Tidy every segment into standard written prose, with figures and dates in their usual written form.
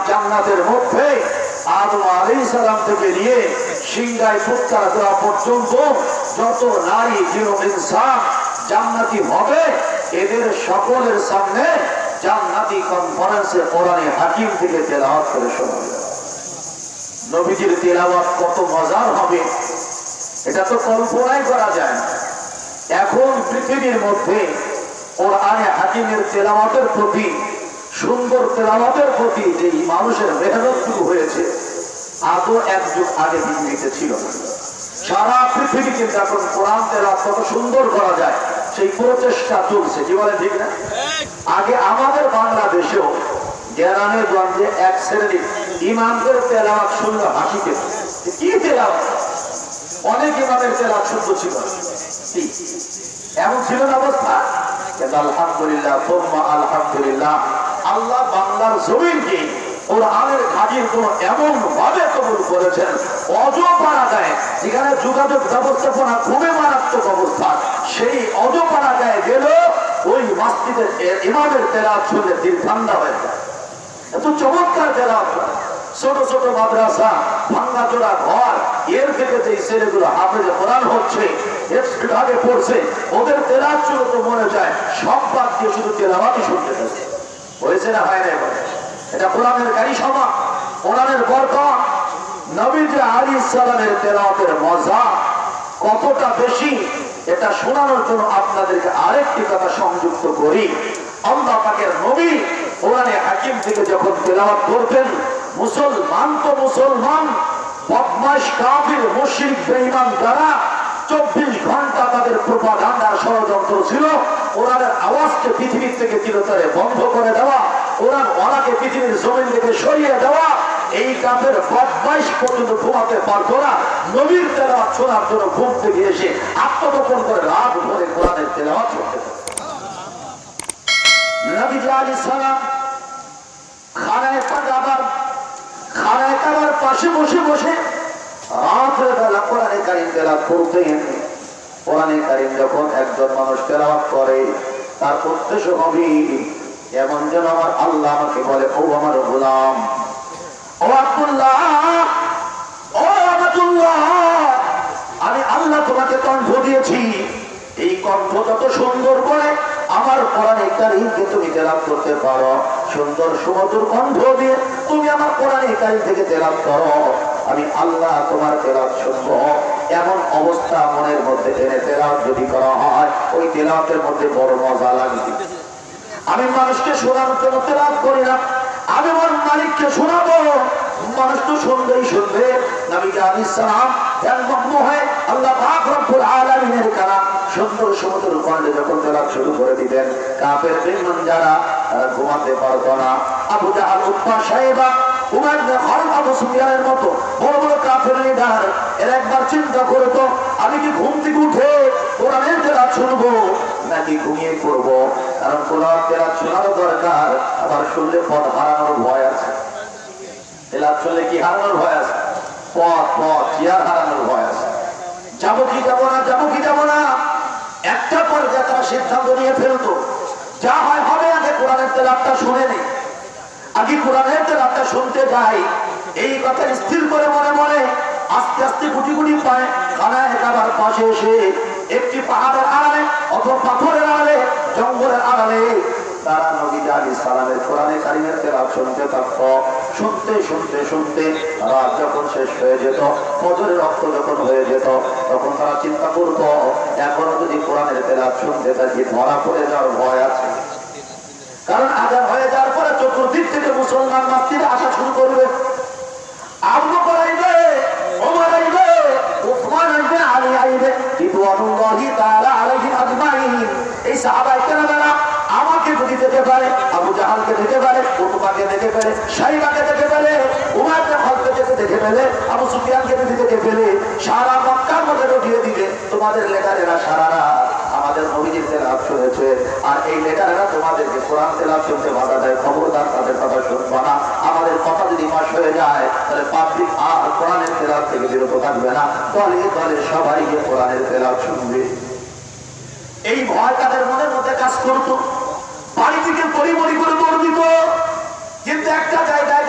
জান্নাতের মধ্যে আদম আলাইহিস সালাম থেকে নিয়ে সিংহায় ফুৎকার দেওয়া পর্যন্ত যত নারী জিন ইনসান জান্নাতি হবে, এদের সকলের সামনে জান্নাতি কনফারেন্সে কোরআনে হাকিম থেকে তেলাওয়াত করে শোনাবে। নবীজির তেলাওয়াত কত মজার হবে এটা তো কল্পনাই করা যায় না। এখন পৃথিবীর মধ্যে কোরআনে হাকিমের তেলাওয়াতের প্রতি, সুন্দর তেলাওয়াতের প্রতি যে মানুষের মেহনত শুরু হয়েছে, আদৌ এক যুগ আগে পৃথিবীতে ছিল না। সারা পৃথিবী কিন্তু এখন কোরআন তেলাওয়াত কত সুন্দর করা যায় সেই প্রচেষ্টা চলছে। কি বলে ঠিক না? আগে আমাদের বাংলাদেশেও গ্রামে গঞ্জে এক শ্রেণীর ইমামদের তেলাওয়াত শুনলে হাসি পেত। কি তেলাওয়াত! অনেক ইমামের তেলাওয়াত শুদ্ধ ছিল, এমন ছিল না অবস্থা। আলহামদুলিল্লাহ, আলহামদুলিল্লাহ, আল্লাহ বাংলার জমিনকে কোরআনের ঘাঁটির কোন এমন ভাবে কবুল করেছেন, অজপাড়া গায়ে যেখানে যোগাযোগ ব্যবস্থাপনা খুবই মারাত্মক অবস্থা, সেই অজপাড়া গায়ে গেল ওই মসজিদের ইমামের তেলাওয়াত শুনলে দিল ঠান্ডা হয়ে যায়। এত চমৎকার তেলাওয়াত। ছোট ছোট মাদ্রাসা, ভাঙ্গাচোরা ঘর, এর থেকে যে ছেলেগুলো হাফেজে কোরআন হচ্ছে, বিভাগে পড়ছে, ওদের তেলাওয়াত শুনে তো মনে যায় সব বাদ দিয়ে শুধু তেলাওয়াতই শুনতে হয়েছে। হয়েছে না হয় না? এটা কোরআনের কারিশমা, কোরআনের বরকত। নবীজি আলাইহিস সালামের তেলাওয়াতের মজা কতটা বেশি এটা শোনানোর জন্য আপনাদেরকে আরেকটি কথা সংযুক্ত করি। আল্লাহ পাকের নবী কোরআনে হাকিম থেকে যখন তেলাওয়াত করতেন, মুসলমান তো মুসলমান, বদমাশ কাফির মুশরিক বেঈমান যারা 24 ঘন্টা তাদের প্রোপাগান্ডার ষড়যন্ত্র ছিল কোরআনের আওয়াজকে পৃথিবীর থেকে চিরতরে বন্ধ করে দেওয়া, কোরআন ওয়ালাকে পৃথিবীর জমিন থেকে সরিয়ে দেওয়া, এই কাফের বদমাশ পর্যন্ত ঘুমাতে পারতো না। নবীর তেলাওয়াত শোনার জন্য ঘুম থেকে এসে আত্মগোপন করে রাত ভরে কোরআনের তেলাওয়াত করতে। নবী আলাইহিস সালাম খানায় কাবার পাশে বসে বসে রাতের বেলা কোরআনে কারীম তেলাওয়াত করতেন। কোরআনে কারীম যখন একজন মানুষ তেলাওয়াত করে, তার উদ্দেশ্য হবে এমন যেন আমার আল্লাহ আমাকে বলে, ও আমার গোলাম, ও আব্দুল্লাহ, ও আব্দুল্লাহ, আমি আল্লাহ তোমাকে কণ্ঠ দিয়েছি, এই কণ্ঠ যত সুন্দর করে আমার কোরআনে কারীমকে তুমি তেলাওয়াত করতে পারো, সুন্দর সুমধুর কণ্ঠ দিয়ে তুমি আমার কোরআনে কারীম থেকে তেলাওয়াত করো, আমি আল্লাহ তোমার তেলাওয়াত শুনবো। এমন অবস্থা মনের মধ্যে এনে তেলাওয়াত যদি করা হয়, ওই তেলাওয়াতের মধ্যে বড় মজা লাগে। আমি মানুষকে শোনানোর জন্য তেলাওয়াত করি না, আমি আমার মালিককে শোনাবো। মানুষ তো শুনবেই শুনবে। নবী আলাইহিস সালাম ধ্যানমগ্ন হয়ে আল্লাহ পাক রব্বুল আলামিনের কালাম সুন্দর সুমধুর কণ্ঠে যখন তেলাওয়াত শুরু করে দিতেন, কাফের বেঈমান যারা তারা ঘুমাতে পারতো না। আবু জাহল, উতবা, শাইবা, উমার ইবনে খালিদ, আবু সুফিয়ানের মতো বড় বড় কাফের লিডার এর একবার চিন্তা করতো, আমি কি ঘুম থেকে উঠে কোরআনের তেলাওয়াত শুনবো নাকি ঘুমিয়ে পড়বো? কারণ কোরআন তেলাওয়াত শোনারও দরকার, আবার শুনলে পথ হারানোর ভয় আছে। তেলাওয়াত শুনলে কি হারানোর ভয় আছে? পথ ইয়ার হারানোর ভয় আছে। যাবো কি যাবো না, যাবো কি যাবো না, একটা পর্যায়ে তারা সিদ্ধান্ত নিয়ে ফেলতো, যা হয় হবে, আগে কোরআনের তেলাওয়াতটা শুনে নেই, আগে কোরআনের তেলাওয়াতটা শুনতে যাই। এই কথা স্থির করে মনে মনে আস্তে আস্তে গুটি গুটি পায় খানায় কাবার পাশে এসে একটি পাহাড়ের আড়ালে অথবা পাথরের আড়ালে, জঙ্গলের আড়ালে তারা নবী আলাইহিস সালামের কোরআনে কারীমের তেলাওয়াত শুনতে থাকত। শুনতে শুনতে শুনতে রাত যখন শেষ হয়ে যেত, ফজরের রক্ত যখন হয়ে যেত, তখন তারা চিন্তা করত, এখনো যদি কোরআনের তেলাওয়াত শুনতে থাকি ধরা পড়ে যাওয়ার ভয় আছে। কারণ আজান হয়ে যাওয়ার পরে চতুর্দিক থেকে মুসলমান মসজিদে আসা শুরু করবে। আবু বকর আইবে, ওমর আইবে, উসমান আইবে, আলী আইবে, রিদওয়ানুল্লাহি তাআলা আলাইহিম আজমাইন। এই সাহাবায়ে কেরামেরা আমাকে যদি দেখতে পারে, আবু জাহালকে দেখতে পারে, উতবাকে দেখতে পারে, শাইবাকে দেখতে পারে, উমার ইবনে খালিদকে দেখতে পেলে, আবু সুফিয়ানকে যদি দেখতে পেলে, সারা মক্কার মধ্যে রটিয়ে দিবে, তোমাদের লেটারেরা সারা রাত আমাদের নবীজির তেলাওয়াত শুনেছে, আর এই লেটারেরা তোমাদেরকে কোরআন তেলাওয়াত শুনতে বাধা দেয়, খবরদার তাদের কথা শুনবা না। আমাদের কথা যদি মাস হয়ে যায়, তাহলে পাবলিক আর কোরআনের তেলাওয়াত থেকে বিরত থাকবে না, দলে দলে সবাই গিয়ে কোরআনের তেলাওয়াত শুনবে। এই ভয় তাদের মনের মধ্যে কাজ করতো, বাড়ি থেকে পরিমরি করে দৌড় দিত। কিন্তু একটা জায়গায়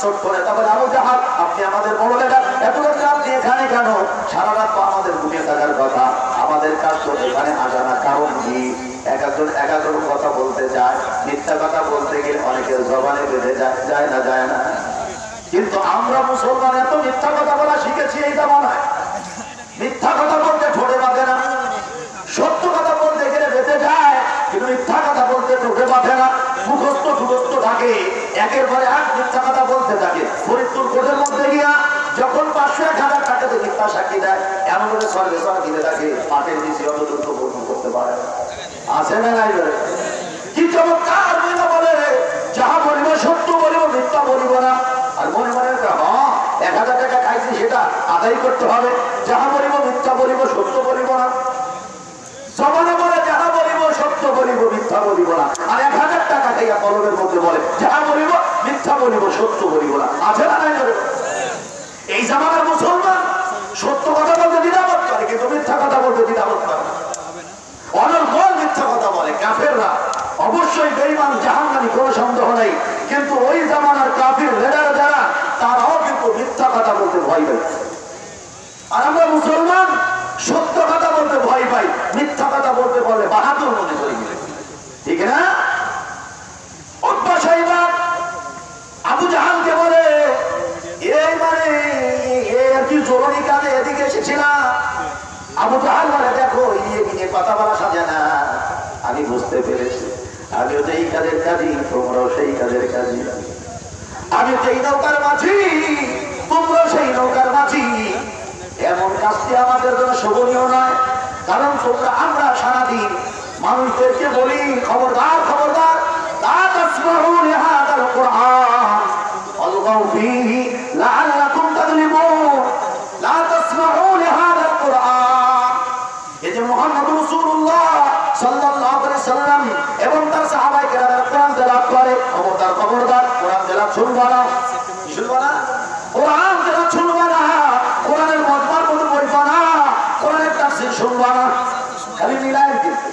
ছোট্ট নেতা বলে, আবু জাহাল আপনি আমাদের বড় নেতা, এত রাত্রে আপনি এখানে কেন? সারা রাত তো আমাদের ঘুমিয়ে থাকার কথা, আমাদের কাজ তো এখানে আসা না, কারণ কি? এক একজন কথা বলতে যায়, মিথ্যা কথা বলতে গেলে অনেকের জবানে বেঁধে যায় না, যায় না। কিন্তু আমরা মুসলমান এত মিথ্যা কথা বলা শিখেছি এই জামানায়। মিথ্যা কথা বলতে ঠোঁটে বাঁধে না, সত্য কথা বলতে গেলে বেঁধে যায়, কিন্তু মিথ্যা কথা বলতে ঠোঁটে বাঁধে না, মুখস্থ থাকে, একের পরে এক মিথ্যা কথা বলতে থাকে। ফরিদপুর কোর্টের মধ্যে গিয়া যখন 500-1000 টাকাতে মিথ্যা সাক্ষী দেয়, এমন করে সর্বে সর কিনে থাকে, পাটের নিচে অত দ্রুত পূর্ণ করতে পারে, আছে না নাই? কি চমৎকার বলে, যাহা বলিব সত্য বলিব, মিথ্যা বলিব না। আর মনে মনে 1000 টাকা খাইছি সেটা আদায় করতে হবে, যাহা বলিব মিথ্যা বলিব, সত্য বলিব না। জবানে বলে যাহা বলিব সত্য বলিব, মিথ্যা বলিব না। আর 1000 টাকা খাইয়া কলমের মধ্যে বলে যাহা বলিব মিথ্যা বলিব, সত্য বলিব না, আছে না নাই? এই জামানার মুসলমান সত্য কথা বলতে দ্বিধাবোধ করে, কিন্তু মিথ্যা কথা বলতে দ্বিধাবোধ করে, অনর্গল মিথ্যা কথা বলে। কাফেররা অবশ্যই বেঈমান জাহান্নামী, কোনো সন্দেহ নেই, কিন্তু ওই জামানার কাফির লিডার যারা, তারাও কিন্তু মিথ্যা কথা বলতে ভয় পায়। আর আমরা মুসলমান সত্য কথা বলতে ভয় পাই, মিথ্যা কথা বলতে বলে বাহাদুর মনে করি, ঠিক না? উতবা সাইবা আবু জাহালকে বলে, এই মানে আর কি জরুরি কাজে এদিকে এসেছিলাম। আবু জাহাল বলে, দেখো ইয়ে কথা বলা সাজে না, আমি বুঝতে পেরেছি, আমিও যেই কাজের কাজী, তোমরাও সেই কাজের কাজী, আমি যেই নৌকার মাঝি, তোমরাও সেই নৌকার মাঝি। এমন কাজটি আমাদের জন্য শোভনীয় নয়, কারণ তোমরা আমরা সারাদিন মানুষদেরকে বলি, খবরদার খবরদার, লা তাসমাউ লিহাদাল কুরআন ওয়ালগাউ ফীহি লাআল্লাকুম তাগলিবুন, লা তাসমাউ লিহাদাল কুরআন। এই যে মুহাম্মদ রাসূলুল্লাহ সাল্লাল্লাহু আলাইহি সাল্লাম এবং তার সাহাবায়ে কেরামের কোরআন তেলাওয়াত করে, খবরদার খবরদার, কোরআন তেলাওয়াত শুনবা না, শুনবা না, কোরআন তেলাওয়াত শুনবা না, কোরআনের মতবার মতো পড়বা না, কোরআনের তাফসীর শুনবা না, খালি মিলায় কিন্তু।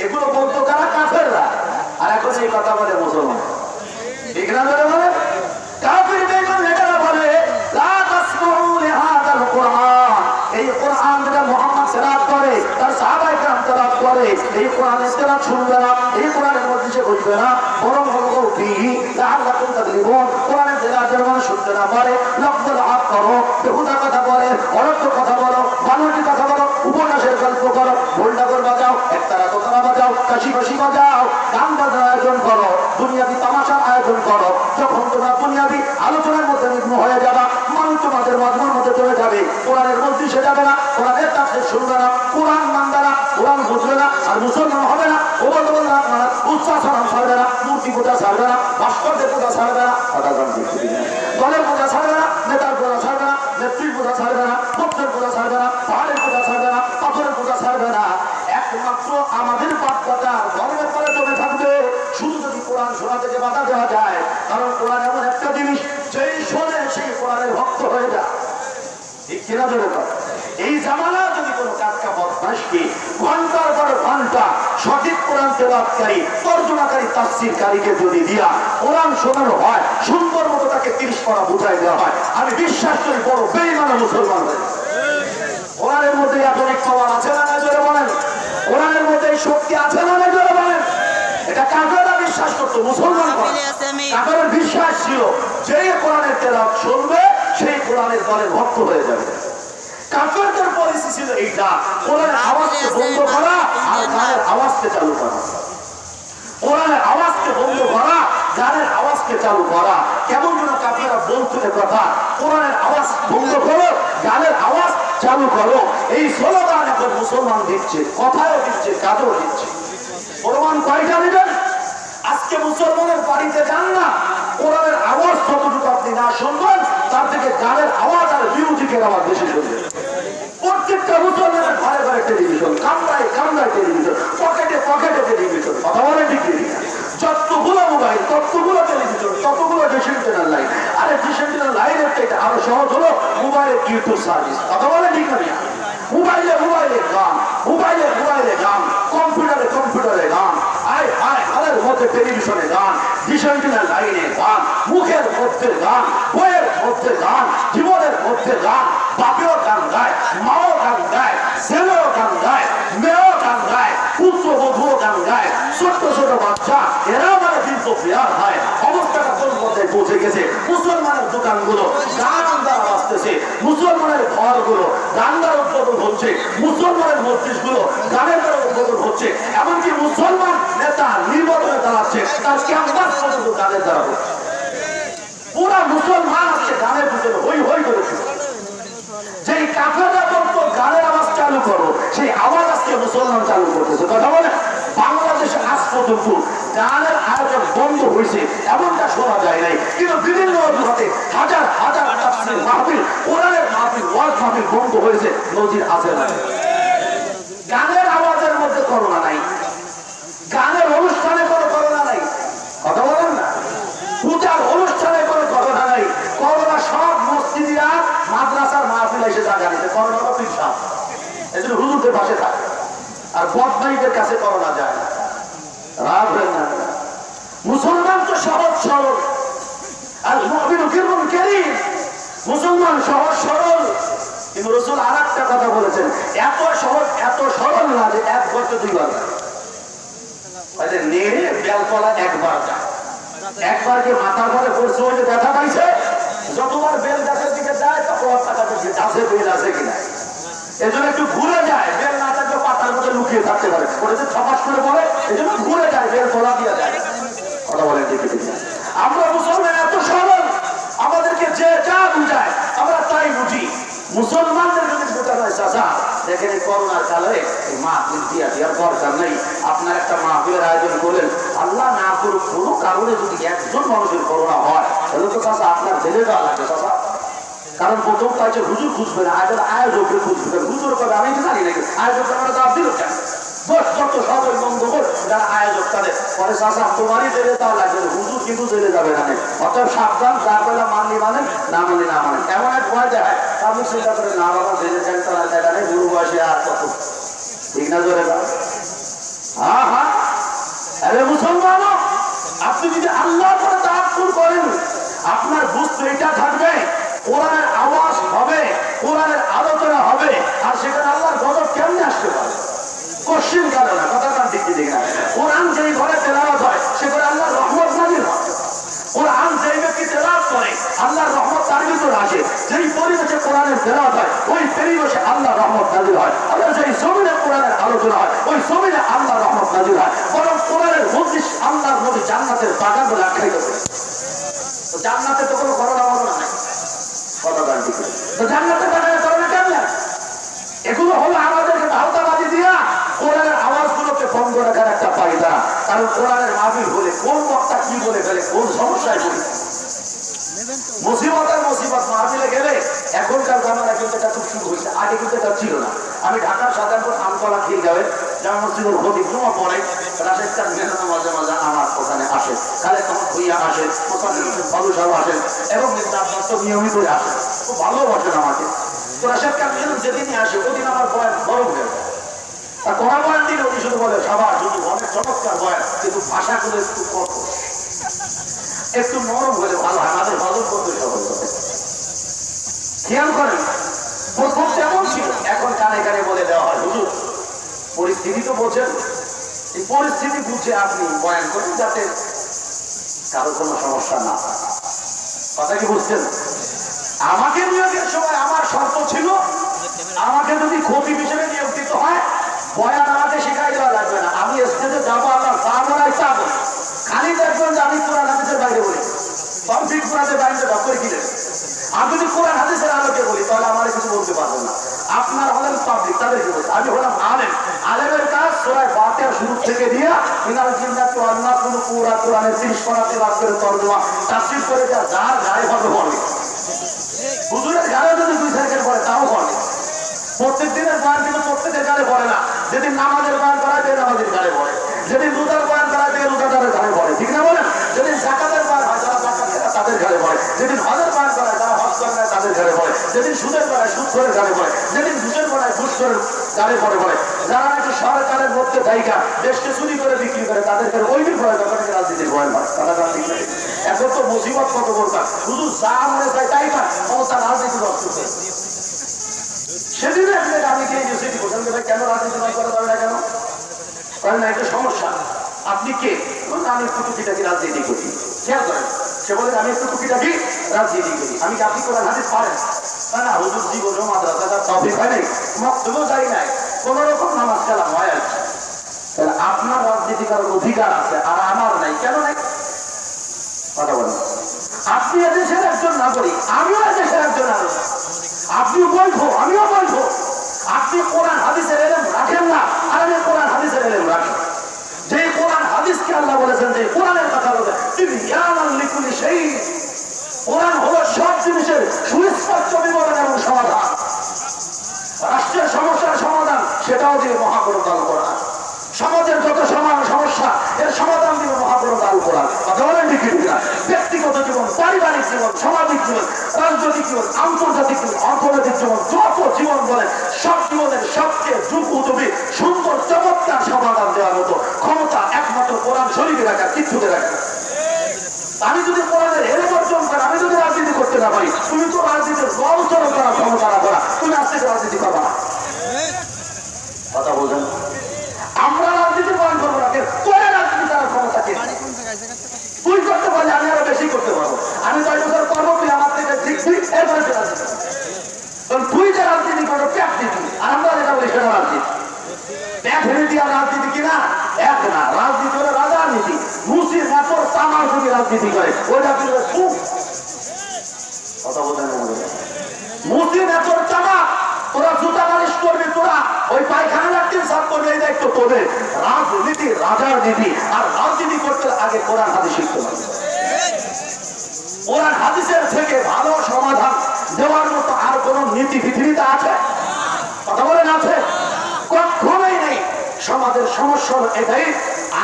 এগুলো বলতো কারা? কাফেররা। আর এখন এই কথা বলে মুসলমান, ঠিক না? বলে কাফের বেঈমান নেতারা বলে, লা তাসমাউ লিহাদাল কুরআন, এই কোরআন যেটা মুহাম্মদ তেলাওয়াত করে, তার সাহাবায়ে কেরাম তেলাওয়াত করে, এই কোরআনের তেলাওয়াত শুনবে না, এই কোরআনের মধ্যে সে বুঝবে না, বরং হলো ফীহি লাআল্লাকুম তাগলিবুন, কোরআনের তেলাওয়াতের মানে শুনতে না পারে, লফজুল হক করো, বেহুদা কথা বলে, অনর্থক কথা বলো, বানোয়াটি কথা বলো, উপন্যাসের গল্প করো, ঢোল-ঢাকর বাজাও, একতারা দোতারা বাজাও, কাশি বাজাও, গান বাজনার আয়োজন করো, দুনিয়াবি তামাশার আয়োজন করো। যখন তোমরা দুনিয়াবি আলোচনার মধ্যে নিগ্ন হয়ে যাবা, মানুষ তোমাদের মজমার মধ্যে চলে যাবে, কোরআনের মধ্যে সে যাবে না, কোরআনের তাফসীর শুনবে না, কোরআন মানবে না, কোরআন বুঝবে না, আর মুসলমান হবে না। ও বলতে বলতে আপনারা উচ্চাসন ছাড়বে না, মূর্তি পূজা ছাড়বে না, ভাস্কর্যের পূজা ছাড়বে না, দলের পূজা ছাড়বে না, নেতার পূজা ছাড়বে না, নেত্রীর পূজা ছাড়বে না, ভক্তের পূজা ছাড়বে না, পাহাড়ের পূজা ছাড়বে না, পাথরের পূজা ছাড়বে না। একমাত্র আমাদের বাচ্চাটা ধর্মের পরে জমে থাকবে, শুধু যদি কোরআন শোনা থেকে বাধা দেওয়া যায়। কারণ কোরআন এমন একটা জিনিস, যেই শোনে সেই কোরআনের ভক্ত হয়ে যায়, ঠিক কিনা? এই জামানা যদি কোনো কাটকা বদমাশকে ঘন্টার পর ঘন্টা সঠিক কোরআন তেলাওয়াতকারী, তর্জমাকারী, তাফসীরকারীকে যদি দিয়া কোরআন শোনানো হয়, সুন্দর মতো তাকে 30 পারা বুঝাই দেওয়া হয়, আমি বিশ্বাস করি বড় বেঈমান মুসলমান হয়। কোরআনের মধ্যে আধুনিক পাওয়ার আছে না না? জোরে বলেন। কোরআনের মধ্যে শক্তি আছে না না? জোরে বলেন। এটা কাফেররা বিশ্বাস করতো, মুসলমান কাফেরের বিশ্বাস ছিল, যে কোরআনের তেলাওয়াত শুনবে সেই কোরআনের দলের ভক্ত হয়ে যাবে। কাফেরদের পলিসি ছিল এইটা, কোরআনের আওয়াজকে বন্ধ করা আর গানের আওয়াজকে চালু করা। কোরআনের আওয়াজকে বন্ধ করা, গানের আওয়াজকে চালু করা। কেমন যেন কাফেররা বলতো কথা, কোরআনের আওয়াজ বন্ধ করো, গানের আওয়াজ চালু করো। এই স্লোগান এখন মুসলমান দিচ্ছে, কথাও দিচ্ছে, কাজও দিচ্ছে। প্রমাণ কয়টা নেবেন? আজকে মুসলমানের বাড়িতে যান না, কোরআনের আওয়াজ যতটুকু আপনি না শুনবেন, তার থেকে গানের আওয়াজ আর মিউজিকের আওয়াজ বেশি শুনবেন। প্রত্যেকটা মুসলমানের ঘরে ঘরে টেলিভিশন, কামরায় কামরায় টেলিভিশন, পকেটে পকেটে টেলিভিশন, কথা বলে ঠিক না? যতগুলো মোবাইল, ততগুলো টেলিভিশন, ততগুলো ডিশ অ্যান্টেনার লাইন। আরে ডিশ অ্যান্টেনার লাইনের থেকে আরো সহজ হলো মোবাইলের ইউটিউব সার্ভিস, কথা বলে ঠিক না? মোবাইলে মোবাইলে গান, মোবাইলে মোবাইলে গান, কম্পিউটারে কম্পিউটারে গান। আয় আয় হারের মতো মধ্যে টেলিভিশনে গান, ডিসেন্টিনের লাইনে গান, মুখের মধ্যে গান, বইয়ের মধ্যে গান, জীবনের মধ্যে গান, বাপেও গান গায়, মাও গান গায়, ছেলেও গান গায়, মেয়েও গান গায়, পুত্রবধূও গান গায়, ছোট্ট ছোট বাচ্চা এরা মানে কিন্তু বিয়ার হয়। অবস্থাটা কোন পর্যায়ে পৌঁছে গেছে? মুসলমানের দোকানগুলো গান দ্বারা বাঁচতেছে, মুসলমানের ঘরগুলো গান দ্বারা উদ্বোধন হচ্ছে, মুসলমানের মসজিদগুলো গানের দ্বারা উদ্বোধন হচ্ছে, এমনকি মুসলমান নেতা নির্বাচনে দাঁড়াচ্ছে তার ক্যাম্পাস পর্যন্ত গানের দ্বারা হচ্ছে। পুরা মুসলমান আজকে গানের ভিতরে হই হই করেছে। যেই কাফেররা বলতো গানের আওয়াজ চালু করো, সেই আওয়াজ আজকে মুসলমান চালু করতেছে। কথা বলে বাংলাদেশে আজ পর্যন্ত গানের আয়োজন বন্ধ হয়েছে এমনটা শোনা যায় নাই, কিন্তু বিভিন্ন অজুহাতে হাজার হাজার তাফসীর মাহফিল, কোরআনের মাহফিল, ওয়াজ মাহফিল বন্ধ হয়েছে। নজির আছে না? গানের আওয়াজের মধ্যে করোনা নাই, গানের অনুষ্ঠানে কোনো করোনা নাই। কথা বলেন না? পূজার অনুষ্ঠানে কোনো করোনা নাই। করোনা সব মসজিদিরা মাদ্রাসার মাহফিল এসে জায়গা নিতে, করোনা তো পিছাপ। এই জন্য হুজুরদের পাশে থাকে, আর বদমাইদের কাছে করোনা যায় না। রাগ হয় না। মুসলমান তো সহজ সরল, আর মুসলমান সহজ সরল। কিন্তু রাসূল আর একটা কথা বলেছেন, এত সহজ এত সরল না যে এক করতে দুইবার নেড়ে বেলতলা একবার যায়, একবার যে মাথার ঘরে পড়ছে ওই যে ব্যথা পাইছে, যতবার বেল গাছের দিকে যায় তখন গাছে বেল আছে কিনা, এই জন্য একটু ঘুরে যায়। বেল না থাকলে পাতার মধ্যে লুকিয়ে থাকতে পারে, ওটা যে ছপাস করে বলে এই জন্য ঘুরে যায়, বেল তোলা দিয়ে যায়। কথা বলেন দেখে দেখে আমরা মুসলমান এত সরল, আমাদেরকে যে যা বুঝায় আমরা তাই বুঝি। মুসলমানদের যদি বোঝা হয় চাচা দেখেন এই করোনার কালে মাহফিল দিয়া দেওয়ার দরকার নেই, আপনার একটা মাহফিলের আয়োজন করলেন, আল্লাহ না করুক কোনো কারণে যদি একজন মানুষের করোনা হয় তাহলে তো চাচা আপনার জেলে দেওয়া লাগবে চাচা। কারণ প্রথম পাইছে হুজুর খুঁজবে না, আয়োজককে খুঁজবে। হুজুর কবে আমি জানি নাকি আয়োজক আমরা দাব দিল কেন? বস যত সবই মঙ্গল যারা আয়োজক তাদের পরে চাচা তোমারই জেলে দেওয়া লাগবে, হুজুর কিন্তু জেলে যাবে না। অতএব সাবধান, যার বেলা মানলি মানে না মানলি না মানে। এমন এক ভয় দেখায় আপনি চিন্তা করে না বাবা জেলে যান তারা দেখা নেই, গুরু বয়সে আর কত ঠিক না জোরে না। হ্যাঁ হ্যাঁ, আরে মুসলমান আপনি যদি আল্লাহ করে তাওয়াক্কুল করেন আপনার বুঝতে এটা থাকবে কোরআনের আওয়াজ হবে, কোরআনের আলোচনা হবে, আর সেখানে আল্লাহর গজব কেমনে আসতে পারে? কোশ্চিন কারণ না, কথা কার দিক দিয়ে না। কোরআন যেই ঘরে তেলাওয়াত হয় সে ঘরে আল্লাহর রহমত নাযিল হয়। কোরআন যেই ব্যক্তি তেলাওয়াত করে আল্লাহর রহমত তার ভিতরে আসে। যেই পরিবেশে কোরআনের তেলাওয়াত হয় ওই পরিবেশে আল্লাহর রহমত নাযিল হয়। আবার যেই জমিনে কোরআনের আলোচনা হয় ওই জমিনে আল্লাহর রহমত নাযিল হয়। বরং কোরআনের মজলিস আল্লাহর নবী জান্নাতের বাগান বলে আখ্যায়িত করেছেন। তো জান্নাতে তো কোনো করোনা মরনা নাই, কথা কার দিক দিয়ে। তো জান্নাতের বাগানে করোনা কেমন? এগুলো হলো আমাদেরকে ভাওতাবাজি দিয়া কোরআনের আওয়াজগুলোকে বন্ধ রাখার একটা ফায়দা। কারণ কোরআনের মাহফিল হলে কোন বক্তা কি বলে ফেলে, কোন সমস্যায় পড়ে, মুসিবতের মুসিবত মাহফিলে গেলে এখনকার জামানা কিন্তু এটা খুব শুরু হয়েছে, আগে কিন্তু এটা ছিল না। আমি ঢাকার সাধারণত আমতলা খেয়ে যাবেন যেমন মসজিদুল খতিব জুমা পড়ে, রাশেদ খান মেহরানা মাঝে মাঝে আমার ওখানে আসে, খালেদ আহমদ ভুইয়া আসেন, মোসাদ্দেক হোসেন বাবু সাহেব আসেন, এবং আপনার তো নিয়মিতই আসেন, খুব ভালোবাসেন আমাকে। তো রাশেদ খান মেহরান যেদিনই আসে ওদিন আমার বয়ান গরম হয়ে যায়। আর তোমার বয়ান দিলে উনি শুধু বলে সবার শুধু অনেক চমৎকার বয়ান, কিন্তু ভাষাগুলো একটু কঠোর, একটু নরম হলে ভালো হয়, আমাদের হজম করতে সহজ হবে। খেয়াল করেন প্রথম তেমন ছিল, এখন কানে কানে বলে দেওয়া হয় হুজুর পরিস্থিতি তো বোঝেন, এই পরিস্থিতি বুঝে আপনি বয়ান করেন যাতে কারো কোনো সমস্যা না হয়। কথা কি বুঝছেন? আমাকে নিয়োগের সময় আমার শর্ত ছিল আমাকে যদি খতিব হিসেবে নিয়োগ দিতে হয় বয়ান আমাকে শেখাই দেওয়া লাগবে না, আমি স্টেজে যাবো আল্লাহ যা বলার তা বলি, খালি দেখবেন যে আমি কোরআন হাদিসের বাইরে বলি, কমপ্লিট কোরআনের বাইরে ডক্টর কি দেবে। আমি যদি কোরআন হাদিসের আলোকে বলি তাহলে আমার কিছু বলতে পারবেন না। আপনার হলেন পাবলিক, তাদেরকে বলছে, আমি হলাম আলেম, আলেমের কাজ সূরা ফাতিহা শুরু থেকে দিয়ে মিনাল জিন্নাতি ওয়ান নাস কোন পুরা কোরআনের 30 পারাতে বাদ করে তরজমা তাফসীর করে যা যার গায়ে হবে বলে, হুজুরের গায়ে যদি 2 সেকেন্ড পড়ে তাও বলে। প্রত্যেক দিনের বয়ান কিন্তু প্রত্যেকের গায়ে পড়ে না, যেদিন নামাজের বয়ান করা যায় নামাজের গায়ে পড়ে, যেদিন রোজার বয়ান করা যায় রোজাদারের গায়ে পড়ে, ঠিক না বলেন? যেদিন যাকাতের বয়ান হয় যারা যাকাত দেয় তাদের গায়ে পড়ে, যেদিন হজের বয়ান করা হয় যারা হজ করে তাদের গায়ে পড়ে, যেদিন সুদের করায় সুদখোরের গায়ে পড়ে, যেদিন ঘুষের করায় ঘুষখোরের গায়ে পড়ে, যারা নাকি সরকারের মধ্যে জায়গা দেশকে চুরি করে বিক্রি করে তাদের গায়ে ওই দিন পড়ে যখন হয়। কথাটা ঠিক না? এখন তো মুসিবত কত বড়, শুধু যা মনে চায় তাই না, ক্ষমতা রাজনীতি করতেছে। সেদিন আমি কে ইউনিভার্সিটি বলছেন কেন রাজনীতি নয় করা যাবে না, কেন করে না, এটা সমস্যা। আপনি কে? আমি একটু টুকিটাকি রাজনীতি করি। খেয়াল করেন, সে বলে আমি একটু টুকিটাকি রাজনীতি করি। আমি কি আপনি কোরআন হাদিস পারেন? না, হুজুর জীবন মাদ্রাসা তফিক হয় নাই, মক্তব্য যাই নাই, কোন রকম নামাজ কালাম হয় আর কি। তাহলে আপনার রাজনীতি করার অধিকার আছে আর আমার নাই, কেন নাই? কথা বলেন। আপনি এদেশের একজন নাগরিক, আমিও এদেশের একজন নাগরিক। আপনিও বৈধ, আমিও বৈধ। আপনি কোরআন হাদিসের এলেম রাখেন না, আর আমি কোরআন হাদিসের এলেম রাখি। যে কোরআন হাদিসকে আল্লাহ বলেছেন, যে কোরআনের কথা বলে তিনি লিখুন, সেই কোরআন হলো সব জিনিসের সুস্পষ্ট বিবরণ এবং সমাধান। রাষ্ট্রের সমস্যার সমাধান সেটাও দিয়ে মহাগ্রন্থ কোরআন। সমাজের যত সমস্যা এর সমাধান দিবে মহাগ্রন্থ আল কোরআন। কথা বলেন ঠিক না? ব্যক্তিগত জীবন, পারিবারিক জীবন, সামাজিক জীবন, রাজনৈতিক জীবন, আন্তর্জাতিক জীবন, অর্থনৈতিক জীবন, যত জীবন বলেন সব জীবনের সবচেয়ে যুগোপযোগী সুন্দর চমৎকার সমাধান দেওয়ার মতো ক্ষমতা একমাত্র কোরআন শরীফে রাখা, কিচ্ছুতে রাখা। আমি যদি কোরআনের এর বর্জন করি, আমি যদি রাজনীতি করতে না পারি, তুমি তো রাজনীতির বলচরণ করার ক্ষমতা না করা, তুমি আজ থেকে রাজনীতি করবা না। কথা বলছেন? আমরা রাজনীতি পালন করবো না, করে রাজনীতি করার ক্ষমতা কে? তুই করতে পারলে আমি আরো বেশি করতে পারবো। আমি 10 বছর করবো, তুই আমার থেকে ঠিক এরপরে রাজনীতি। কারণ তুই যে রাজনীতি করো প্যাক দিবি, আর আমরা যেটা বলি সেটা রাজনীতি। প্যাক নীতি আর রাজনীতি কিনা এক না। রাজনীতি হলো রাজার নীতি। মুসির মাত্র তামার যদি রাজনীতি করে ওইটা কিন্তু খুব কথা বলতেন। মুসির মাত্র চামা, তোরা জুতা মালিশ করবি, তোরা ওই পায়খানা রাখতে সাফ করবে, এই দায়িত্ব তোদের। রাজনীতি রাজার নীতি, আর রাজনীতি করতে আগে কোরআন হাদিস শিখতে হবে। কোরআন হাদিসের থেকে ভালো সমাধান দেওয়ার মতো আর কোন নীতি পৃথিবীতে আছে? কথা বলেন আছে? কখনোই নেই। সমাজের সমস্যা এটাই,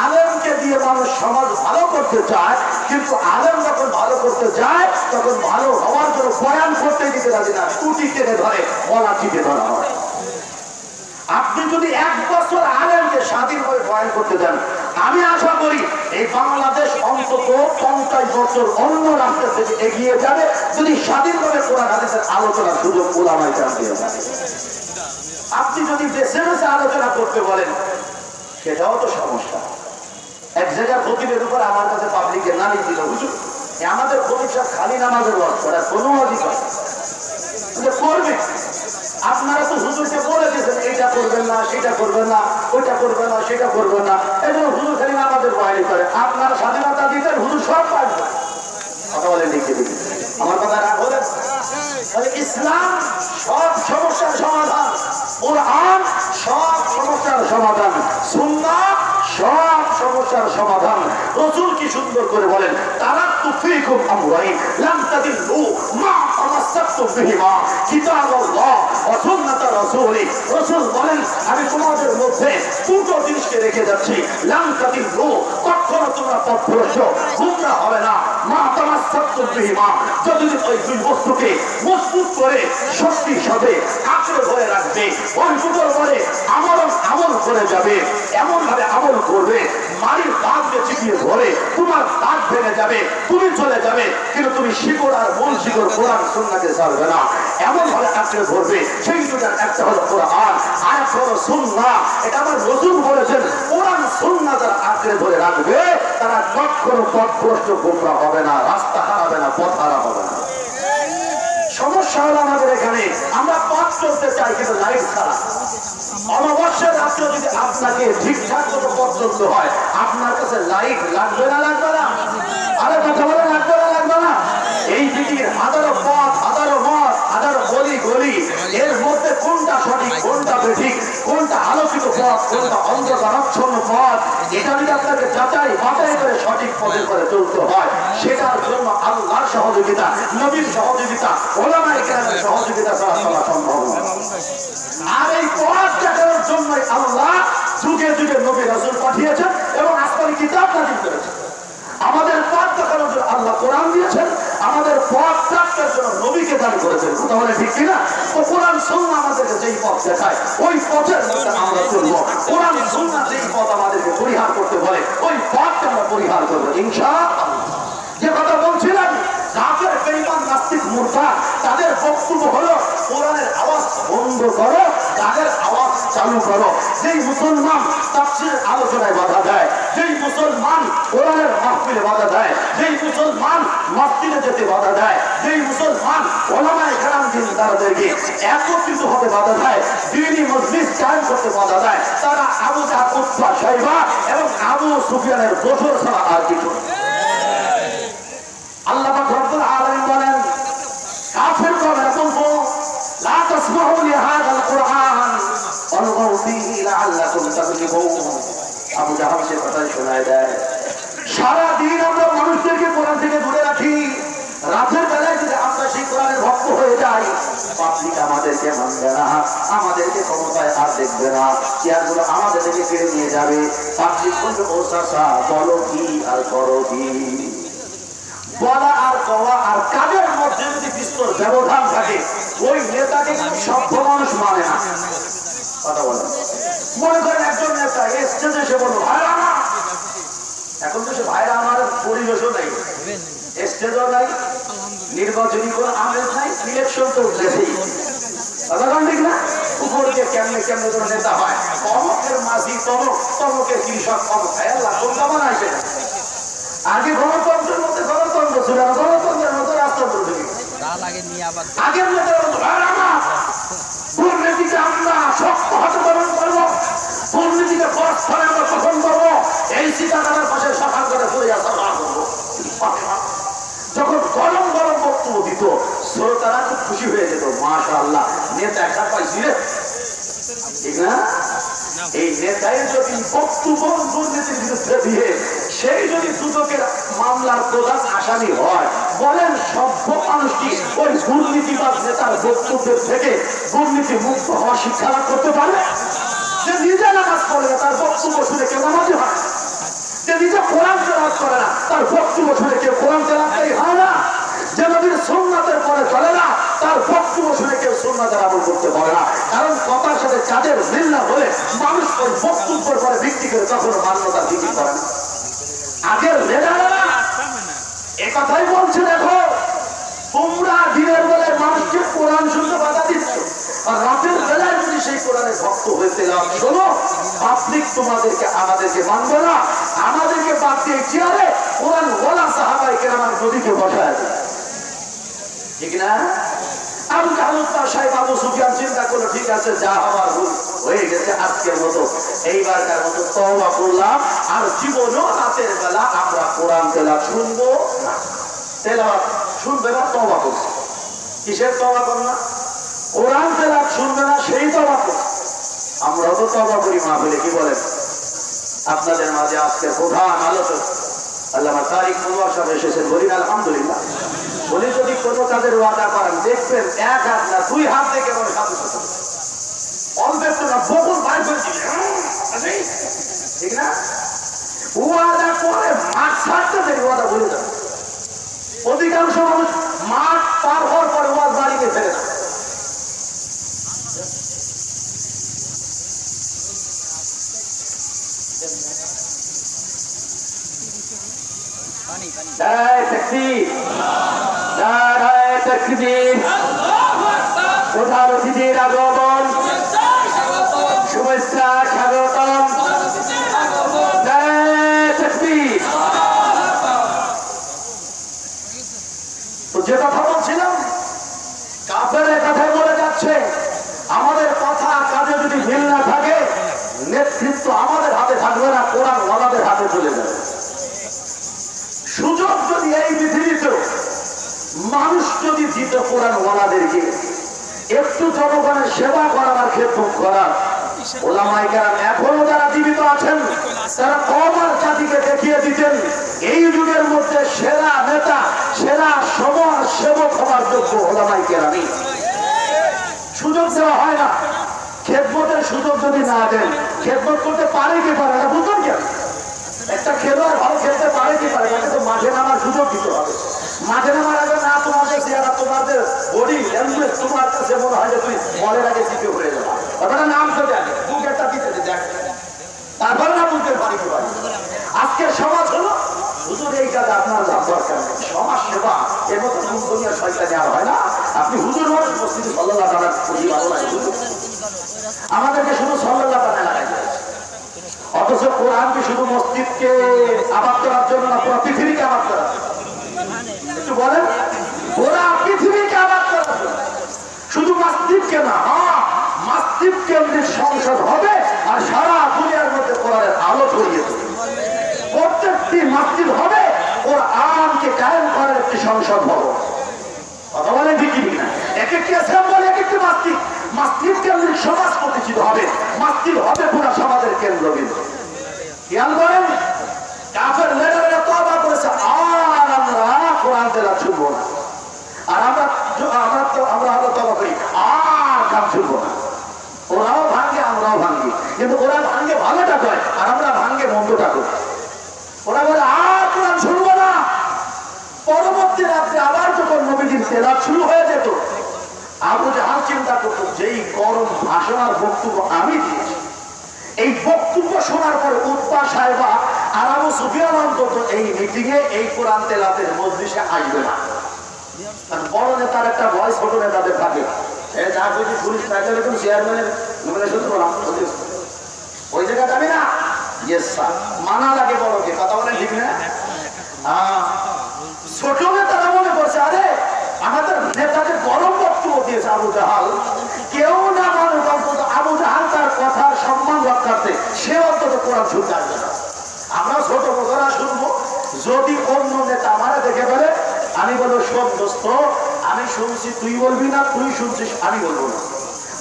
আলেমকে দিয়ে মানুষ সমাজ ভালো করতে চায়, কিন্তু আলেম যখন ভালো করতে যায় তখন ভালো হওয়ার জন্য বয়ান করতে দিতে রাজি না, টুটি টেনে ধরে, গলা চিপে ধরা হয়। আপনি যদি 1 বছর আলেমকে স্বাধীনভাবে বয়ান করতে দেন, আমি আশা করি এই বাংলাদেশ অন্তত 50 বছর অন্য রাষ্ট্রের থেকে এগিয়ে যাবে, যদি স্বাধীনভাবে কোরআন হাদিসের আলোচনার সুযোগ উলামায়ে কেরাম দিয়ে দেন। আপনি যদি দেশে দেশে আলোচনা করতে বলেন, সেটাও তো সমস্যা। এক জায়গার খতিবের উপর আমার কাছে পাবলিকের নামি দিল, হুজুর আমাদের খতিব সাহেব খালি নামাজের ওয়াজ করার কোনো অধিকার করবে। আপনারা তো হুজুরকে বলে দিয়েছেন এইটা করবেন না, সেটা করবেন না, ওইটা করবেন না, সেটা করবেন না, এই জন্য হুজুর খালি নামাজের বয়ানি করে। আপনারা স্বাধীনতা দিতেন, হুজুর সব পারবেন। কথা বলেন লিখে দিন, আমার কথা রাগ হলেন? তাহলে ইসলাম সব সমস্যার সমাধান, কোরআন সব সমস্যার সমাধান, সুন্নাহ সব সমস্যার সমাধান। রাসূল কি সুন্দর করে বলেন, তারাকতু ফীকুম আমরাইন লাম তাদিল্লু মা তামাসসাকতুম বিহিমা কিতাবাল্লাহ ওয়া সুন্নাত রাসূলি। রাসূল বলেন, আমি তোমাদের মধ্যে দুটো জিনিসকে রেখে যাচ্ছি, লাম তাদিল্লু, কখনো তোমরা পথভ্রষ্ট গুমরাহ হবে না, মা তামাসসাকতুম বিহিমা, যদি ওই দুই বস্তুকে মজবুত করে শক্তির সাথে আঁকড়ে ধরে রাখবে, ওই দুটোর পরে আমল করে যাবে, এমন ভাবে আমল করবে মারির দাঁত দিয়ে চিপিয়ে ধরে তোমার দাঁত ভেঙে যাবে, তুমি চলে যাবে, কিন্তু তুমি শিকড় আর মূল শিকড় কোরআন সুন্নাহকে ছাড়বে না, এমন ভাবে আঁকড়ে ধরবে। সেই দুটার একটা হলো কোরআন, আর একটা হলো সুন্নাহ। এটা আমার রাসূল বলেছেন, কোরআন সুন্নাহ যারা আঁকড়ে ধরে রাখবে তারা কখনো পথভ্রষ্ট গোমরাহ হবে না, রাস্তা হারাবে না, পথ হারা হবে না। সমস্যা হলো আমাদের এখানে, আমরা পথ চলতে চাই কিন্তু লাইট ছাড়া। অমাবস্যার রাত্রে যদি আপনাকে ঠিকঠাক মতো পথ চলতে হয়, আপনার কাছে লাইট লাগবে না, লাগবে না? আরে কথা বলে লাগবে না, লাগবে না? এই পৃথিবীর হাজারো পথ, হাজারো মত, হাজারো গলি গলি, এর মধ্যে কোনটা সঠিক, কোনটা বেঠিক, কোনটা আলোকিত পথ, কোনটা অন্ধকারাচ্ছন্ন পথ, এটা যদি আপনাকে যাচাই বাছাই করে সঠিক পথে করে চলতে হয়, সেটার জন্য আল্লাহর সহযোগিতা, নবীর সহযোগিতা, উলামায়ে কেরামের সহযোগিতা ছাড়া চলা সম্ভব নয়। আর এই পথ দেখানোর জন্যই আল্লাহ যুগে যুগে নবী রাসূল পাঠিয়েছেন এবং আসমানি কিতাব নাযিল করেছেন। আমাদের পথ দেখানোর জন্য আল্লাহ কোরআন দিয়েছেন, আমাদের পথ প্রাপ্তের জন্য নবীকে দান করেছেন। কথা বলে ঠিক কিনা? তো কোরআন সুন্নাহ আমাদেরকে যেই পথ দেখায় ওই পথের মধ্যে আমরা চলবো। কোরআন সুন্নাহ যেই পথ আমাদেরকে পরিহার করতে বলে ওই পথকে আমরা পরিহার করবো ইনশাআল্লাহ। যে কথা বলছিলাম, কাফের বেঈমান নাস্তিক মুরতাদ তাদের বক্তব্য হলো কোরআনের আওয়াজ বন্ধ করো, গানের আওয়াজ চালু করো। যেই মুসলমান তাফসীরের আলোচনায় বাধা দেয়, যেই মুসলমান কোরআনের মাহফিলে বাধা দেয়, যেই মুসলমান মসজিদে যেতে বাধা দেয়, যেই মুসলমান ওলামায়ে কেরাম দিনদারদেরকে একত্রিত হতে বাধা দেয়, দ্বীনি মজলিস কায়েম করতে বাধা দেয়, তারা আবু জাহল, উতবা, শাইবা এবং আবু সুফিয়ানের দোসর ছাড়া আর কিছু না। আল্লাহ পাক রব্বুল আলামিন বলেন, কাফেররা বলবো লা তাসমাউ লিহাযাল কুরআন ওয়ালগাউ ফীহি লাআল্লাকুম তাগলিবুন। আবু জাহল সে কথা শোনায় দেয়, সারা দিন আমরা মানুষদেরকে কোরআন থেকে দূরে রাখি, রাতের বেলায় যদি আমরা সেই কোরআনের ভক্ত হয়ে যাই, পাবলিক আমাদেরকে মানবে না, আমাদেরকে ক্ষমতায় আর দেখবে না, চেয়ারগুলো আমাদের থেকে কেড়ে নিয়ে যাবে। পাবলিক বলবে ও চাচা বলো কি আর করো কি। বলা আর কওয়া আর কাজের মধ্যে যদি বিস্তর ব্যবধান থাকে, ওই নেতাকে সভ্য মানুষ মানে না। কথা বলেন, মনে করেন একজন নেতা স্টেজে এসে বলল ভাইরা আমার, এখন তো সে ভাইরা আমার পরিবেশও নেই, স্টেজও নাই, নির্বাচনী কোনো আমেজ নাই, ইলেকশন তো উঠলেছেই। ঠিক না? উপর দিয়ে কেমনে কেমনে কোনো নেতা হয়, তমকের মাঝি তমক, তমকের কৃষক তমক, আল্লাহ কোন জামান আসে না। আগে গণতন্ত্রের মধ্যে গণতন্ত্র ছিল, গণতন্ত্রের মধ্যে রাজতন্ত্র ছিল। আগের দুর্নীতিকে আমরা শক্ত হাতে দমন করবো, দুর্নীতিকে বস্থানে আমরা গ্রহণ করবো, এই চিন্তাধারার পাশে সকাল করে পড়ে আসা করবো। যখন গরম গরম বক্তব্য দিত, শ্রোতারা খুব খুশি হয়ে যেত, মাশাআল্লাহ নেতা একটা পাইছি রে, ঠিক না? এই নেতাই যদি বক্তব্য দুর্নীতির বিরুদ্ধে দিয়ে সেই যদি দুদকের মামলার প্রধান আসামি হয়, বলেন সভ্য মানুষ কি ওই দুর্নীতিবাজ নেতার বক্তব্যের থেকে দুর্নীতি মুক্ত হওয়া শিক্ষা লাভ করতে পারবে? যে নিজে নামাজ পড়ে না, তার বক্তব্য শুনে কেউ নামাজি হয়? যে নিজে কোরআন তেলাওয়াত করে না, তার বক্তব্য শুনে কেউ কোরআন তেলাওয়াতকারী হয় না? যে নবীর সুন্নাতের পরে চলে না, তার বক্তব্য শুনে কেউ সুন্নাতের আমল করতে পারে না। কারণ কথার সাথে কাজের মিল না হলে মানুষ ওই বক্তব্যের পরে ভিত্তি করে তখন মান্যতা ভিত্তি করে না। আগের নেতারা একথাই বলছে, দেখো তোমরা দিনের বেলায় মানুষকে কোরআন শুনতে বাধা দিচ্ছ, আর রাতের বেলায় যদি সেই কোরআনের ভক্ত হইতে লাভ শোনো, পাবলিক তোমাদেরকে আমাদেরকে মানবে না, আমাদেরকে বাদ দিয়ে চেয়ারে কোরআন ওয়ালা সাহাবায়ে কেরামের নদীকে বসায় দেয়, ঠিক না? আবু জাহল, উতবা, শাইবা, আবু সুফিয়ান চিন্তা করলো, ঠিক আছে যা হওয়ার হয়ে গেছে, আজকের মতো এইবারকার মতো তওবা করলাম, আর জীবনও রাতের বেলা আমরা কোরআন তেলাওয়াত শুনবো না। তেলাওয়াত শুনবে না, তওবা করছে। কিসের তওবা করো না? কোরআন তেলাওয়াত শুনবে না, সেই তওবা করছে। আমরা তো তওবা করি মাহফিলে, কি বলেন? আপনাদের মাঝে আজকে প্রধান আলোচক আল্লামা তারিক আনোয়ার সাহেব এসেছেন, বলিন আলহামদুলিল্লাহ। বলি যদি কোনো কাজের ওয়াদা করেন, দেখবেন এক হাত না দুই হাত থেকে বলে সাথে সাথে অল্প একটু না বহু বাইর করে দিবে, ঠিক না? ওয়াদা করে মাঠ ছাড়তে দেরি, ওয়াদা বলে যাবে। অধিকাংশ মানুষ মাঠ পার হওয়ার পরে ওয়াজ বাড়িতে ফেলে না। প্রধান অতিথির আগমন, শুভেচ্ছা, স্বাগতম। যে কথা বলছিলাম, কাফের কথাই বলে যাচ্ছে, আমাদের কথা কাজে যদি মিল না থাকে, নেতৃত্ব আমাদের হাতে থাকবে না, কোরআন ওয়ালাদের হাতে চলে যাবে। সুযোগ যদি এই পৃথিবীতে মানুষ যদি দিত কোরআন ওয়ালাদেরকে, একটু জনগণের সেবা করার আর খেদমত করার, ওলামায়ে কেরাম এখনো যারা জীবিত আছেন, তারা কবার জাতিকে দেখিয়ে দিতেন এই যুগের মধ্যে সেরা নেতা, সেরা সমাজ সেবক হওয়ার যোগ্য ওলামায়ে কেরামই। সুযোগ দেওয়া হয় না। খেদমতের সুযোগ যদি না দেন, খেদমত করতে পারে কি পারে না বুঝুন কেন? একটা খেলোয়াড় ভালো খেলতে পারে কি পারে, তাকে তো মাঠে নামার সুযোগ দিতে হবে। মাঠে নামার আগে না তোমাদের চেহারা, তোমাদের বডি ল্যাঙ্গুয়েজ তোমার কাছে মনে হয় যে তুমি বলের আগে জিতে হয়ে যাবে, ওটা নাম তো দেখ, বুক একটা দিতে দেখ, তারপরে না বুঝতে পারি কি পারি। আজকের সমাজ হলো পাকিস্তানি আর হয় না। আপনি হুজুর মানুষ, মসজিদে সাল্লাল্লাহু তাআলা খুবই ভালো লাগে। আমাদেরকে শুধু সাল্লাল্লাহু তাআলা লাগাই, অথচ কোরআনকে শুধু মসজিদকে আবাদ করার জন্য না, পুরো পৃথিবীকে আবাদ করার জন্য। একটু বলেন, পুরো পৃথিবীকে আবাদ করার জন্য, শুধু মসজিদকে না। হ্যাঁ, মসজিদ কেন্দ্রিক সংসদ হবে আর সারা দুনিয়ার মধ্যে কোরআনের আলো ছড়িয়ে দেবে। প্রত্যেকটি মসজিদ হবে কোরআনকে কায়েম করার একটি সংসদ হবে। কথা বলেন ঠিক কিনা? এক একটি অ্যাসেম্বলি, এক একটি মসজিদ, মসজিদ কেন্দ্রিক সমাজ প্রতিষ্ঠিত হবে। মসজিদ হবে পুরো সমাজের কেন্দ্রবিন্দু। খেয়াল করেন, কাফের লিডাররা তওবা করেছে, আর আমরা কোরআন তেলাওয়াত শুনবো না। আর আমরা হলো তওবা করি, আর গান শুনবো না। ওরাও ভাঙ্গে, আমরাও ভাঙ্গি, কিন্তু ওরা ভাঙ্গে ভালোটা কয় আর আমরা ভাঙ্গে মন্দটা করি। ওরা বলে আর কোরআন শুনবো না। পরবর্তী রাত্রে আবার যখন নবীজির তেলাওয়াত শুরু হয়ে যেত, আবু জাহাল চিন্তা করতো, যেই গরম ভাষণ আর বক্তব্য আমি দিয়েছি, এই বক্তব্য শোনার পর উতবা সাহেবা আর আবু সুফিয়ান অন্তত এই মিটিংয়ে, এই কোরআন তেলাওয়াতের মজলিসে আসবে না। বড় নেতার একটা ভয় ছোট নেতাদের থাকে, যা কিছু পুলিশ মেকানিজম চেয়ারম্যানের নমিনেশন করলাম, ওই জায়গা যাবি না। ইয়েস স্যার, মানা লাগে বড়কে, কথা বলেন ঠিক না? ছোট নেতারা মনে করছে, আরে আমাদের নেতাকে গরম বক্তব্য দিয়েছে আবু জাহাল, কেউ না মানুষ অন্তত আবু জাহাল তার কথার সম্মান রক্ষার্থে সে অন্তত কোরআন শুনতে আসবে না। আমরা ছোট বড়রা শুনবো। যদি অন্য নেতা আমার দেখে বলে, আমি বলবো শোন দোস্ত, আমি শুনছি, তুই বলবি না, তুই শুনছিস, আমি বলবো না।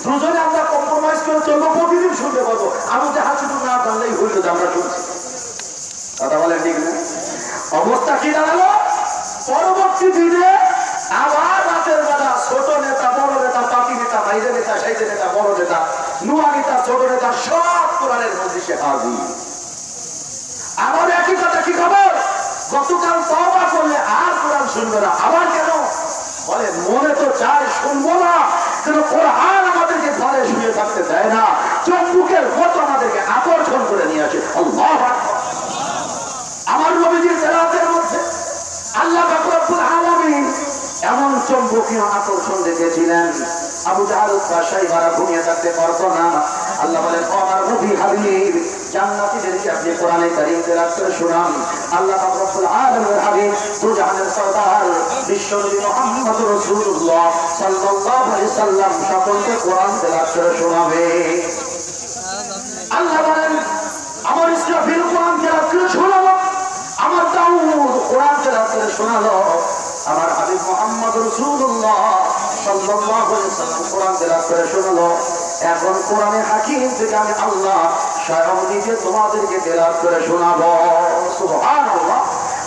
দুজনে আমরা কম্প্রোমাইজ করে চলবো, প্রতিদিন শুনতে পাবো। আবু জাহাল শুধু না জানলেই হইল যে আমরা শুনছি। কথা বলেন ঠিক না? অবস্থা কি দাঁড়ালো? পরবর্তী দিনে আবার রাতের বেলা ছোট নেতা, বড় নেতা, পাতি নেতা, বাইরে নেতা, সাইজে নেতা, বড় নেতা, নুয়া নেতা, ছোট নেতা, সব কোরআনের মজলিসে হাজির। আমার একই কথা, কি খবর? গতকাল তওবা করলে আর কোরআন শুনবে না। আবার কেন? বলে মনে তো চায় শুনবো না, কিন্তু কোরআন আমাদেরকে ঘরে শুয়ে থাকতে দেয় না, চম্বুকের মতো আমাদেরকে আকর্ষণ করে নিয়ে আসে। আল্লাহু আকবার। আমার নবীজির তেলাওয়াতের মধ্যে আল্লাহ পাক রব্বুল আলামিন এমন চম্বকীয় আকর্ষণ দেখেছিলেন, আবু জাহল সাইবারা ঘুমিয়ে থাকতে পারতো না। আল্লাহ বলেন, আমার নবী হাবিব, জান্নাতীদেরকে আপনি কোরআনে কারীম তেলাওয়াত করে শোনান। আল্লাহ পাক রব্বুল আলামিনের হাবিব, দুজাহানের সরদার বিশ্বনবী মুহাম্মদ রাসূলুল্লাহ সাল্লাল্লাহু আলাইহি সাল্লাম সকলকে কোরআন তেলাওয়াত করে শোনাবে। আল্লাহ বলেন, আমার ইসরাফিল কোরআন তেলাওয়াত করে শোনালো, আমার দাউদ কোরআন তেলাওয়াত করে শোনালো, আমার হাবিব মুহাম্মদ রাসূলুল্লাহ সাল্লাল্লাহু আলাইহি সাল্লাম কোরআন তেলাওয়াত করে শোনালো। এখন কোরআনে হাকিম থেকে আমি আল্লাহ স্বয়ং নিজে তোমাদেরকে তেলাওয়াত করে শোনাবো। সুবহানাল্লাহ।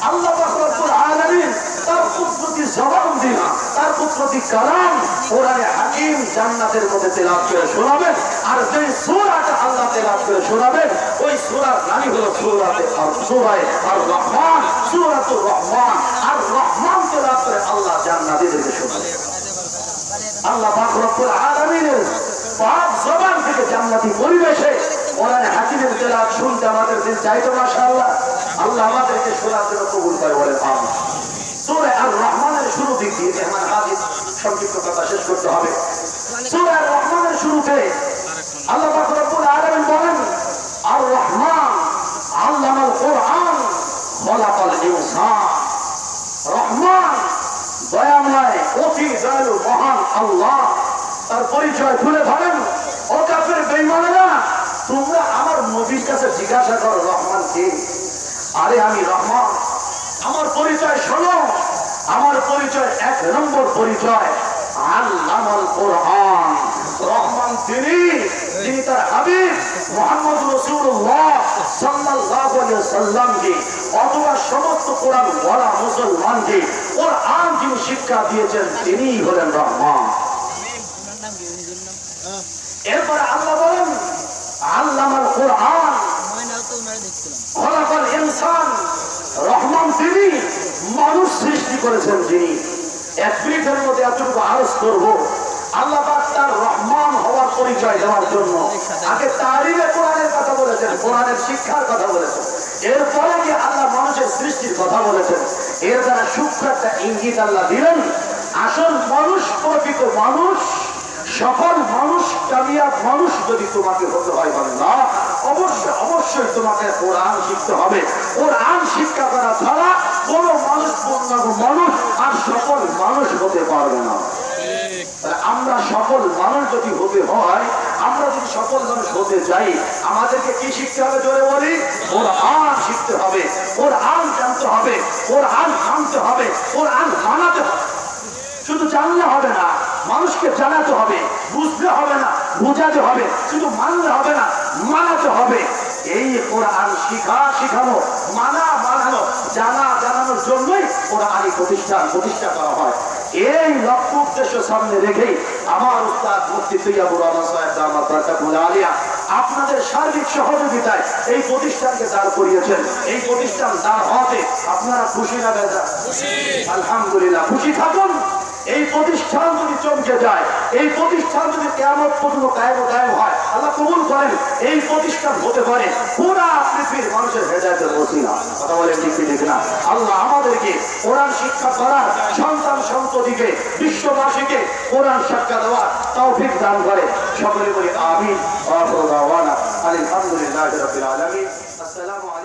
আল্লাহ পাক রব্বুল আলামিন তার কুদরতি জবান দিয়া, তার কুদরতি কালাম কোরআনে হাকিম জান্নাতের মধ্যে তেলাওয়াত করে শোনাবেন। আর যে সূরাটা আল্লাহ তেলাওয়াত করে শোনাবেন, ওই সূরার নামই হলো সূরা আর-রহমান, সূরাতুর রহমান। আর রহমান তেলাওয়াত করে আল্লাহ জান্নাতীদেরকে শোনাবেন। আল্লাহ পাক রব্বুল আলামিনের পাক জবান থেকে জান্নাতি পরিবেশে কোরআনে হাকিমের তেলাওয়াত শুনতে আমাদের দিল চাইতো। মাশাআল্লাহ, আল্লাহ আমাদেরকে শোনার জন্য কবুল করে, বলে আমিন। সূরা আর-রহমানের শুরু থেকে মেহমান হাজির, সংক্ষিপ্ত কথা শেষ করতে হবে। সূরা আর-রহমানের শুরুতে আল্লাহ পাক রব্বুল আলামিন বলেন, আর-রহমান আল্লামাল কোরআন খলাকাল ইনসান। রহমান দয়াময়, অতি দয়ালু মহান আল্লাহ, তার পরিচয় তুলে ধরেন। ও কাফের বেঈমানেরা, তোমরা আমার নবীর কাছে জিজ্ঞাসা করো রহমান কে? আরে আমি রহমান। আমার পরিচয় শোনো, আমার পরিচয় এক নম্বর পরিচয় আল্লামাল কোরআন। রহমান তিনি, যিনি তার হাবিব মুহাম্মদ রাসূলুল্লাহ সাল্লাল্লাহু আলাইহি সাল্লামকে অথবা সমস্ত কোরআন ওয়ালা মুসলমানকে কোরআন যিনি শিক্ষা দিয়েছেন, তিনিই হলেন রহমান। এরপরে আল্লাহ বলেন, আল্লামাল কোরআন খলাকাল ইনসান। রহমান তিনি, মানুষ সৃষ্টি করেছেন যিনি। এক মিনিটের মধ্যে এতটুকু আরজ করব। আল্লাহ পাক তার রহমান হওয়ার পরিচয় দেওয়ার জন্য আগে তারিফে কোরআনের কথা বলেছেন, কোরআনের শিক্ষার কথা বলেছেন। এরপরে কি আল্লাহ মানুষের সৃষ্টির কথা বলেছেন। এর দ্বারা সূক্ষ্ম একটা ইঙ্গিত আল্লাহ দিলেন আসল মানুষ, প্রকৃত মানুষ, সফল মানুষ, কামিয়াব মানুষ যদি তোমাকে হতে হয় বান্দা, অবশ্যই অবশ্যই তোমাকে কোরআন শিখতে হবে। কোরআন শিক্ষা করা ছাড়া কোন মানুষ পূর্ণাঙ্গ মানুষ আর সফল মানুষ হতে পারবে না। আমরা সফল মানুষ যদি হতে হয়, আমরা যদি সফল মানুষ হতে চাই, আমাদেরকে কি শিখতে হবে? জোরে বলি, কোরআন শিখতে হবে, কোরআন জানতে হবে, কোরআন মানতে হবে, কোরআন মানাতে হবে। শুধু জানলে হবে না, মানুষকে জানাতে হবে, বুঝতে হবে না, বোঝাতে হবে, শুধু মানলে হবে না, মানাতে হবে। এই কোরআন শিখানো, মানা মানানো, জানা জানানোর জন্যই কোরআন প্রতিষ্ঠা করা হয়। এই লক্ষ্য উদ্দেশ্য সামনে রেখেই আমার উস্তাদ মুফতি তৈয়বুর রহমান সাহেব দামাত বারাকাতুল আলিয়া আপনাদের সার্বিক সহযোগিতায় এই প্রতিষ্ঠানকে দাঁড় করিয়েছেন। এই প্রতিষ্ঠান দাঁড় হওয়াতে আপনারা খুশি না বেজা? আলহামদুলিল্লাহ, খুশি থাকুন। এই প্রতিষ্ঠান যদি চমকে যায়, এই প্রতিষ্ঠান যদি কিয়ামত পর্যন্ত কায়েম হয়, আল্লাহ কবুল করেন, এই প্রতিষ্ঠান হতে পারে পুরা পৃথিবীর মানুষের হেদায়েতের ওসিলা। কথা বলেন ঠিক ঠিক না? আল্লাহ আমাদেরকে কোরআন শিক্ষা করার, সন্তান সন্ততিকে, বিশ্ববাসীকে কোরআন শিক্ষা দেওয়ার তৌফিক দান করে। সকলে বলি আমিন। ওয়া আখিরু দাওয়ানা আলহামদুলিল্লাহি রাব্বিল আলামিন। আসসালামু আলাইকুম।